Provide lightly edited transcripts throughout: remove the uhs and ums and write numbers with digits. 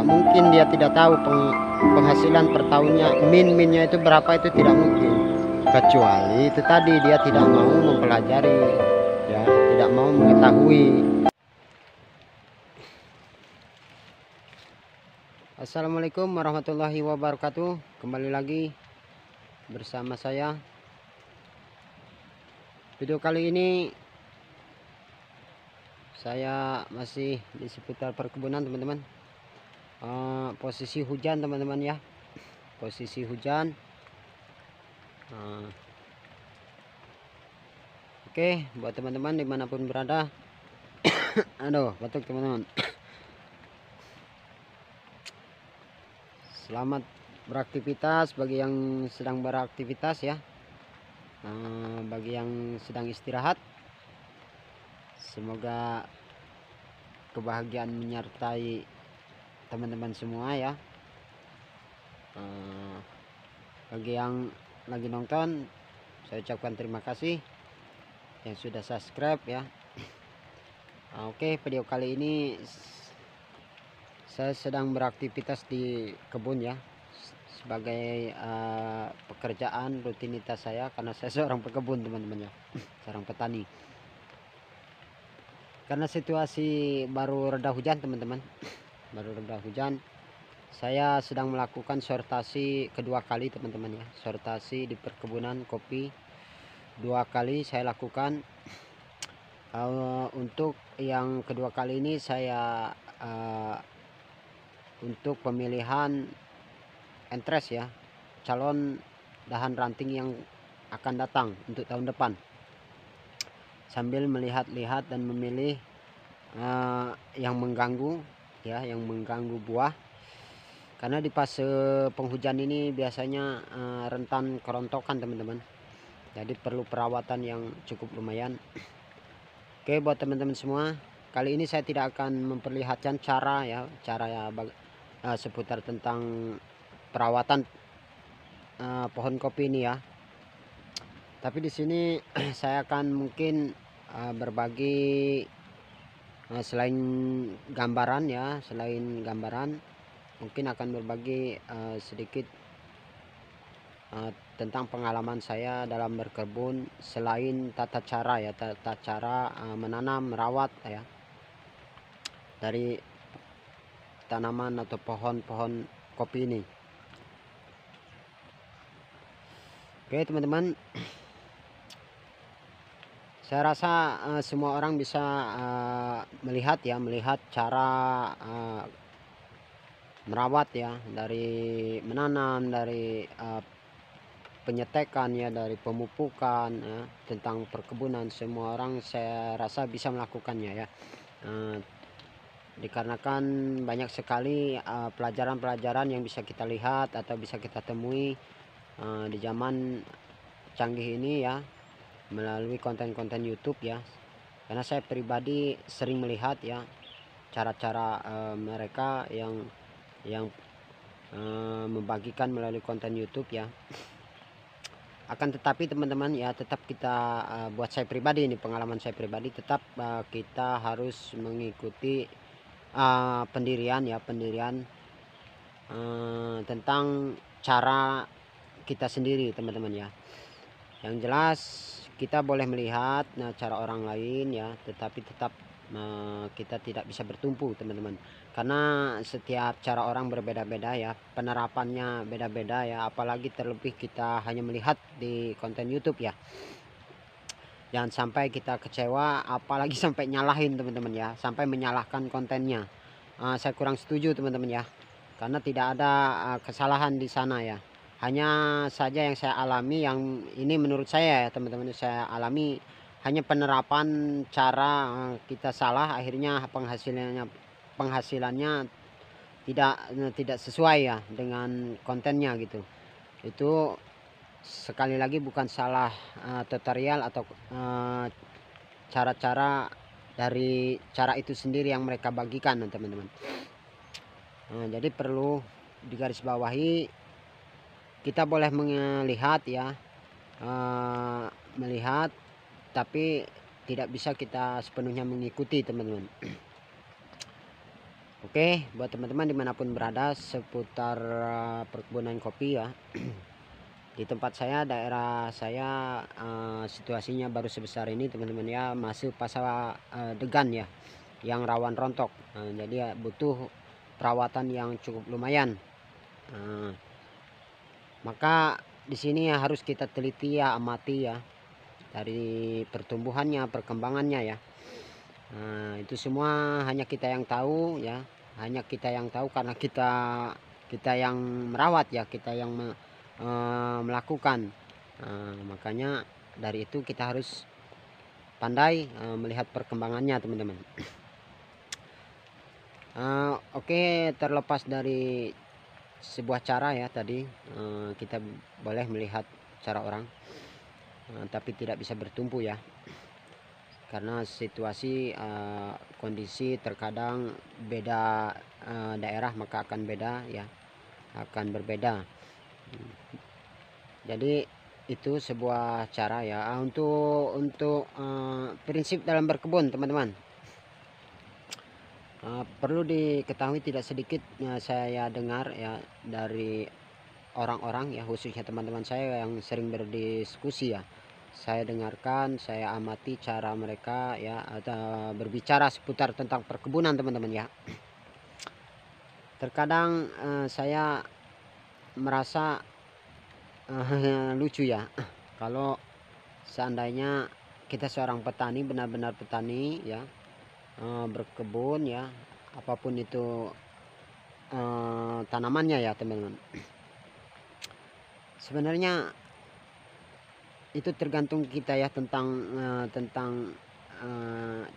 mungkin dia tidak tahu penghasilan per tahunnya minnya itu berapa, itu tidak mungkin, kecuali itu tadi dia tidak mau mempelajari ya, tidak mau mengetahui. Assalamualaikum warahmatullahi wabarakatuh. Kembali lagi bersama saya. Video kali ini saya masih di seputar perkebunan, teman-teman. Posisi hujan, teman-teman ya. Posisi hujan. Oke, buat teman-teman dimanapun berada. Aduh, batuk teman-teman. Selamat beraktivitas bagi yang sedang beraktivitas ya. Bagi yang sedang istirahat, semoga kebahagiaan menyertai teman-teman semua ya. Bagi yang lagi nonton, saya ucapkan terima kasih yang sudah subscribe ya. Oke, video kali ini saya sedang beraktivitas di kebun ya, sebagai pekerjaan rutinitas saya, karena saya seorang pekebun, teman-teman ya. Seorang petani. Karena situasi baru reda hujan, teman-teman. Baru reda hujan, saya sedang melakukan sortasi kedua kali, teman-teman ya. Sortasi di perkebunan kopi 2 kali saya lakukan. Untuk yang kedua kali ini saya untuk pemilihan entres ya, calon dahan ranting yang akan datang untuk tahun depan, sambil melihat-lihat dan memilih yang mengganggu ya, yang mengganggu buah. Karena di fase penghujan ini biasanya rentan kerontokan, teman-teman. Jadi perlu perawatan yang cukup lumayan. Oke, buat teman-teman semua, kali ini saya tidak akan memperlihatkan cara seputar tentang perawatan pohon kopi ini ya. Tapi di sini saya akan mungkin berbagi selain gambaran ya, mungkin akan berbagi sedikit tentang pengalaman saya dalam berkebun, selain tata cara menanam, merawat ya, dari tanaman atau pohon-pohon kopi ini. Oke, teman-teman, saya rasa semua orang bisa melihat cara merawat ya, dari menanam, dari penyetekan ya, dari pemupukan ya, tentang perkebunan. Semua orang saya rasa bisa melakukannya ya, dikarenakan banyak sekali pelajaran-pelajaran yang bisa kita lihat atau bisa kita temui di zaman canggih ini ya, melalui konten-konten YouTube ya. Karena saya pribadi sering melihat ya cara-cara mereka yang membagikan melalui konten YouTube ya. Akan tetapi teman-teman ya, tetap kita buat saya pribadi ini, pengalaman saya pribadi, tetap kita harus mengikuti pendirian tentang cara kita sendiri, teman-teman ya. Yang jelas kita boleh melihat cara orang lain ya, tetapi tetap kita tidak bisa bertumpu, teman-teman. Karena setiap cara orang berbeda-beda ya, penerapannya beda-beda ya, apalagi terlebih kita hanya melihat di konten YouTube ya. Jangan sampai kita kecewa, apalagi sampai nyalahin, teman-teman ya, sampai menyalahkan kontennya. Saya kurang setuju, teman-teman ya, karena tidak ada kesalahan di sana ya. Hanya saja yang saya alami, yang ini menurut saya ya, teman-teman, saya alami hanya penerapan cara kita salah, akhirnya penghasilannya tidak sesuai ya dengan kontennya gitu. Itu sekali lagi bukan salah tutorial atau cara-cara dari cara itu sendiri yang mereka bagikan, teman-teman. Jadi perlu digarisbawahi, kita boleh melihat ya, melihat, tapi tidak bisa kita sepenuhnya mengikuti, teman-teman. Oke, buat teman-teman dimanapun berada seputar perkebunan kopi ya. Di tempat saya, daerah saya, situasinya baru sebesar ini teman-teman ya, masih fasa degan ya, yang rawan rontok. Jadi ya butuh perawatan yang cukup lumayan. Maka di sini ya harus kita teliti ya, amati ya, dari pertumbuhannya, perkembangannya ya. Itu semua hanya kita yang tahu ya, hanya kita yang tahu karena kita yang merawat ya, kita yang melakukan. Makanya dari itu kita harus pandai melihat perkembangannya teman-teman. Oke, terlepas dari sebuah cara ya tadi, kita boleh melihat cara orang, tapi tidak bisa bertumpu ya, karena situasi kondisi terkadang beda daerah maka akan beda ya, akan berbeda. Jadi itu sebuah cara ya untuk prinsip dalam berkebun teman-teman. Perlu diketahui tidak sedikit saya dengar ya dari orang-orang ya, khususnya teman-teman saya yang sering berdiskusi ya, saya dengarkan, saya amati cara mereka ya, atau berbicara seputar tentang perkebunan teman-teman ya. Terkadang saya merasa lucu ya, kalau seandainya kita seorang petani, benar-benar petani ya, berkebun ya, apapun itu tanamannya ya teman-teman. Sebenarnya itu tergantung kita ya, tentang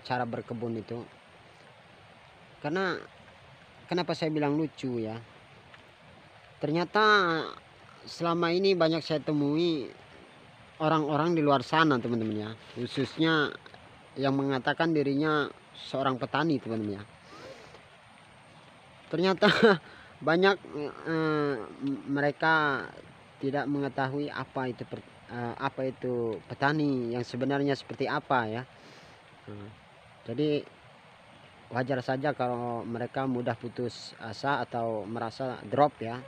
cara berkebun itu. Karena kenapa saya bilang lucu ya, ternyata selama ini banyak saya temui orang-orang di luar sana teman-teman ya, khususnya yang mengatakan dirinya seorang petani teman-teman ya. Ternyata banyak mereka tidak mengetahui apa itu petani yang sebenarnya seperti apa ya. Jadi wajar saja kalau mereka mudah putus asa atau merasa drop ya.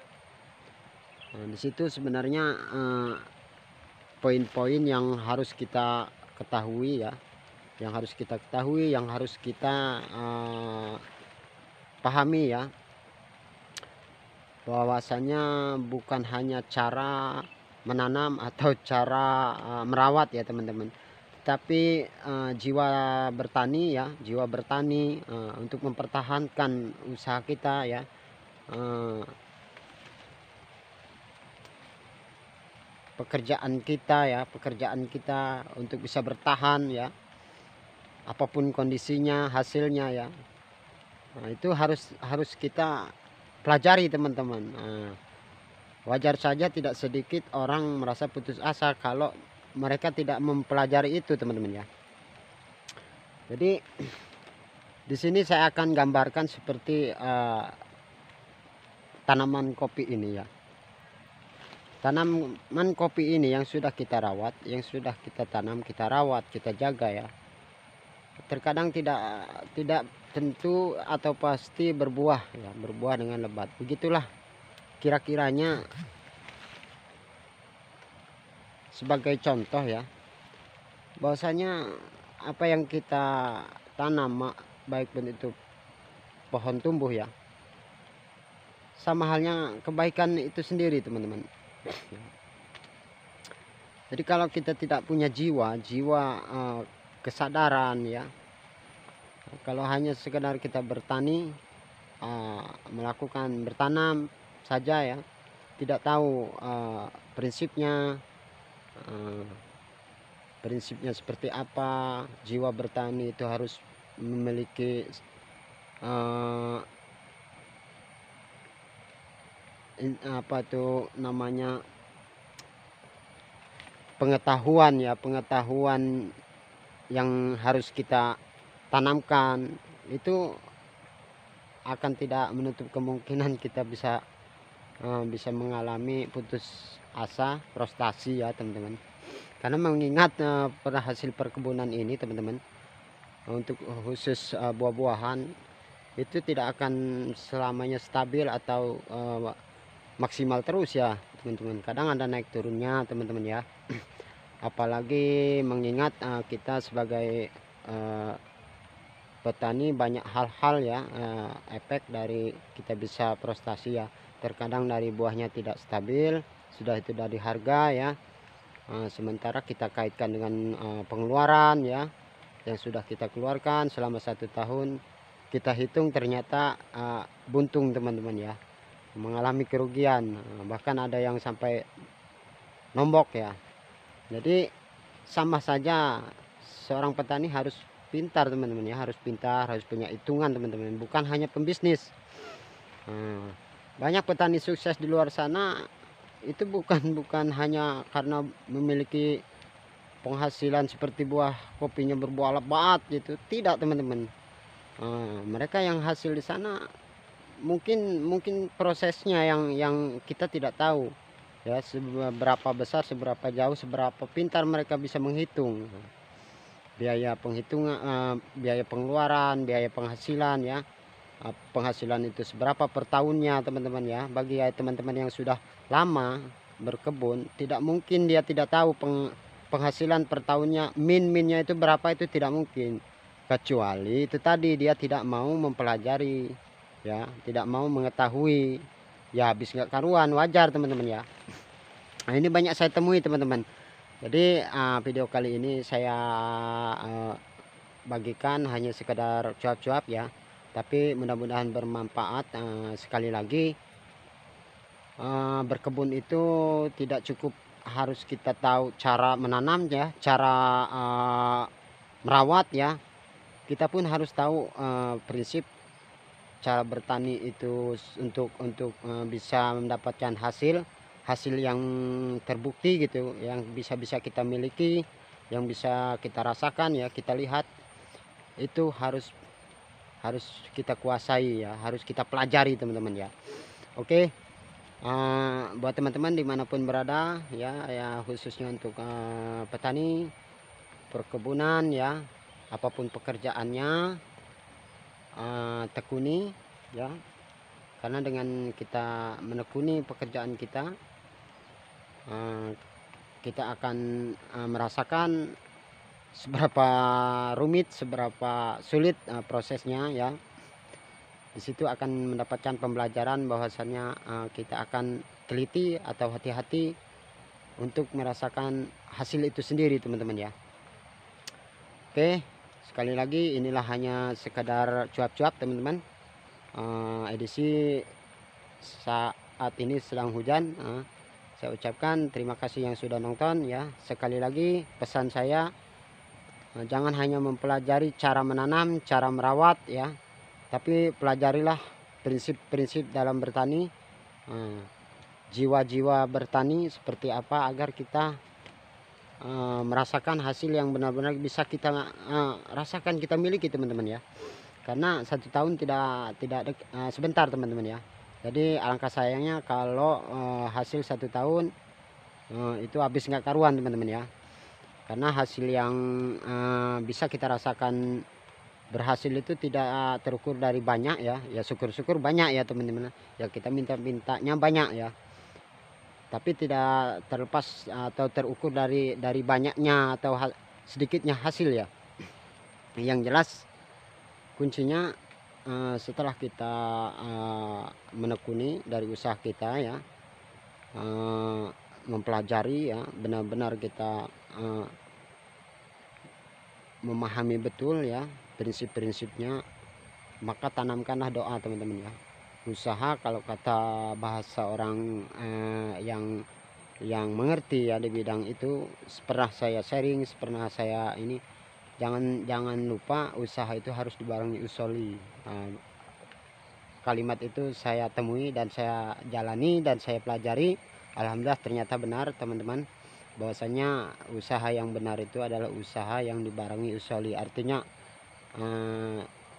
Di situ sebenarnya poin-poin yang harus kita ketahui ya, yang harus kita pahami ya, bahwasanya bukan hanya cara menanam atau cara merawat ya teman-teman, tapi jiwa bertani ya, jiwa bertani untuk mempertahankan usaha kita ya, pekerjaan kita untuk bisa bertahan ya, apapun kondisinya, hasilnya ya. Itu harus kita pelajari teman-teman. Wajar saja tidak sedikit orang merasa putus asa kalau mereka tidak mempelajari itu teman-teman ya. Jadi di sini saya akan gambarkan seperti tanaman kopi ini ya. Tanaman kopi ini yang sudah kita rawat, yang sudah kita tanam, kita rawat, kita jaga ya. Terkadang tidak tentu atau pasti berbuah ya, berbuah dengan lebat. Begitulah kira-kiranya sebagai contoh ya, bahwasanya apa yang kita tanam, baik pun itu pohon tumbuh ya, sama halnya kebaikan itu sendiri teman-teman. Jadi kalau kita tidak punya jiwa kesadaran ya, kalau hanya sekedar kita bertani, melakukan bertanam saja ya, tidak tahu prinsipnya seperti apa, jiwa bertani itu harus memiliki apa itu namanya, pengetahuan ya, pengetahuan yang harus kita tanamkan, itu akan tidak menutup kemungkinan kita bisa mengalami putus asa, frustasi ya teman-teman. Karena mengingat pada hasil perkebunan ini teman-teman, untuk khusus buah-buahan itu tidak akan selamanya stabil atau maksimal terus ya teman-teman. Kadang ada naik turunnya teman-teman ya. Apalagi mengingat kita sebagai petani banyak hal-hal ya efek dari kita bisa prestasi ya. Terkadang dari buahnya tidak stabil, sudah itu dari harga ya. Sementara kita kaitkan dengan pengeluaran ya yang sudah kita keluarkan selama 1 tahun, kita hitung ternyata buntung teman-teman ya, mengalami kerugian, bahkan ada yang sampai nombok ya. Jadi sama saja seorang petani harus pintar teman-teman ya, harus pintar, harus punya hitungan teman-teman, bukan hanya pembisnis. Banyak petani sukses di luar sana itu bukan hanya karena memiliki penghasilan seperti buah kopinya berbuah lebat gitu, tidak teman-teman. Mereka yang hasil di sana mungkin prosesnya yang kita tidak tahu ya, seberapa besar, seberapa jauh, seberapa pintar mereka bisa menghitung biaya penghitungan, biaya pengeluaran, biaya penghasilan ya. Penghasilan itu seberapa per tahunnya teman-teman ya. Bagi teman-teman yang sudah lama berkebun, tidak mungkin dia tidak tahu penghasilan per tahunnya minnya itu berapa, itu tidak mungkin. Kecuali itu tadi dia tidak mau mempelajari ya, tidak mau mengetahui ya, habis nggak karuan, wajar teman-teman ya. Nah, ini banyak saya temui teman-teman. Jadi video kali ini saya bagikan hanya sekedar cuap-cuap ya, tapi mudah-mudahan bermanfaat. Sekali lagi, berkebun itu tidak cukup harus kita tahu cara menanam ya, cara merawat ya. Kita pun harus tahu prinsip cara bertani itu untuk bisa mendapatkan hasil yang terbukti gitu, yang bisa kita miliki, yang bisa kita rasakan ya, kita lihat, itu harus kita kuasai ya, harus kita pelajari teman-teman ya. Oke, buat teman-teman dimanapun berada ya, khususnya untuk petani perkebunan ya, apapun pekerjaannya, tekuni ya, karena dengan kita menekuni pekerjaan kita, kita akan merasakan seberapa rumit, seberapa sulit prosesnya ya. Di situ akan mendapatkan pembelajaran bahwasannya kita akan teliti atau hati-hati untuk merasakan hasil itu sendiri teman-teman ya. Oke, sekali lagi inilah hanya sekadar cuap-cuap teman-teman. Edisi saat ini sedang hujan. Saya ucapkan terima kasih yang sudah nonton ya. Sekali lagi pesan saya, jangan hanya mempelajari cara menanam, cara merawat ya, tapi pelajarilah prinsip-prinsip dalam bertani, jiwa-jiwa bertani seperti apa, agar kita merasakan hasil yang benar-benar bisa kita rasakan, kita miliki teman-teman ya. Karena 1 tahun tidak sebentar teman-teman ya. Jadi alangkah sayangnya kalau hasil 1 tahun itu habis nggak karuan teman-teman ya. Karena hasil yang bisa kita rasakan berhasil itu tidak terukur dari banyak ya. Ya syukur-syukur banyak ya teman-teman. Ya kita minta-mintanya banyak ya. Tapi tidak terlepas atau terukur dari banyaknya atau sedikitnya hasil ya. Yang jelas kuncinya setelah kita menekuni dari usaha kita ya, mempelajari ya, benar-benar kita memahami betul ya prinsip-prinsipnya, maka tanamkanlah doa teman-teman ya. Usaha, kalau kata bahasa orang yang mengerti ya di bidang itu, pernah saya sharing, pernah saya ini, jangan lupa usaha itu harus dibarengi usoli. Kalimat itu saya temui dan saya jalani dan saya pelajari. Alhamdulillah ternyata benar teman-teman, bahwasanya usaha yang benar itu adalah usaha yang dibarengi usoli. Artinya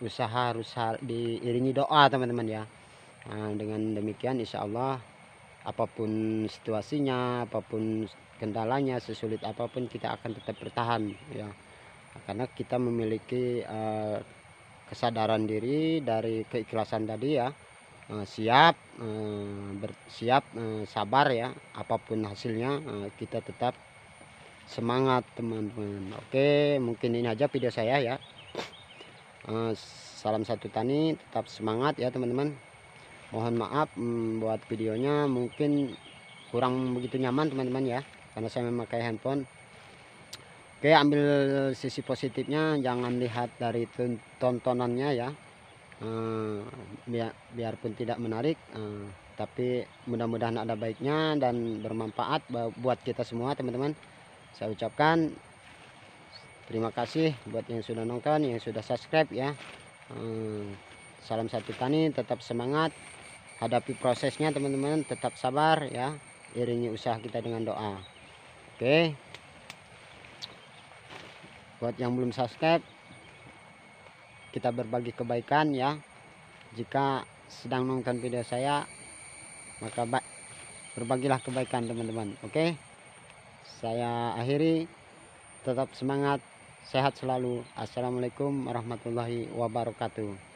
usaha harus diiringi doa teman-teman ya. Dengan demikian insya Allah apapun situasinya, apapun kendalanya, sesulit apapun kita akan tetap bertahan ya, karena kita memiliki kesadaran diri, dari keikhlasan tadi ya, siap, sabar ya, apapun hasilnya kita tetap semangat teman-teman. Oke, mungkin ini aja video saya ya. Salam satu tani, tetap semangat ya teman-teman. Mohon maaf buat videonya mungkin kurang begitu nyaman teman-teman ya, karena saya memakai handphone. Oke, ambil sisi positifnya, jangan lihat dari tontonannya ya. Biarpun tidak menarik, tapi mudah-mudahan ada baiknya dan bermanfaat buat kita semua teman-teman. Saya ucapkan terima kasih buat yang sudah nonton, yang sudah subscribe ya. Salam satu tani, tetap semangat, hadapi prosesnya teman-teman, tetap sabar ya, iringi usaha kita dengan doa. Oke, buat yang belum subscribe, kita berbagi kebaikan ya. Jika sedang nonton video saya, maka berbagilah kebaikan teman-teman. Oke, saya akhiri, tetap semangat, sehat selalu. Assalamualaikum warahmatullahi wabarakatuh.